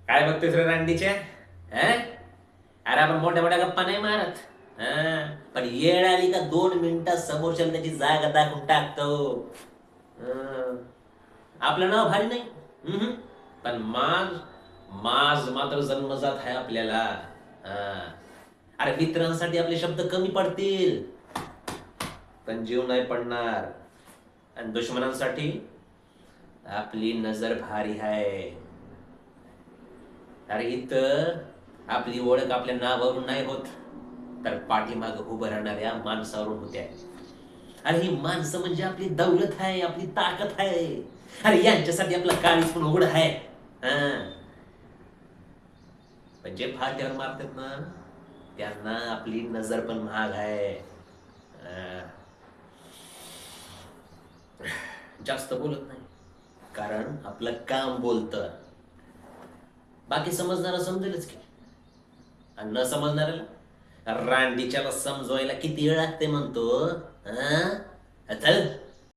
काय बघतोस रे रांडीच्या? अरे आपण मोठ्या मोठ्या गप्पा नाही मारत. पण येळ आली का 2 मिनिटात समोरच्याला त्याची जागा दाखवून टाकतो. हं. आपलं नाव भारी नाही. हम्म. पण माज माज मात्र जन्मजात आहे आपल्याला. हं. अरे मित्रांसाठी आपले शब्द कमी पडतील, पण जीव नाही पडणार. आणि दुश्मनांसाठी आपली नजर भारी आहे. अरे इथं आपली ओळख आपल्या नावावरून नाही होत, तर पाठीमाग उभं राहणाऱ्या माणसावरून होत्या. अरे ही माणसं म्हणजे आपली दौलत आहे, आपली ताकद आहे. अरे यांच्यासाठी आपला काळीज पण उघड आहे. हा. पण जे फाट्यावर मारतात ना, त्यांना आपली नजर पण महाग आहे. हा. जास्त बोलत नाही, कारण आपलं काम बोलतं. बाकी समजणारा समजेलच की, आणि न समजणाऱ्याला रांडीच्याला समजवायला किती वेळ लागते म्हणतो. चल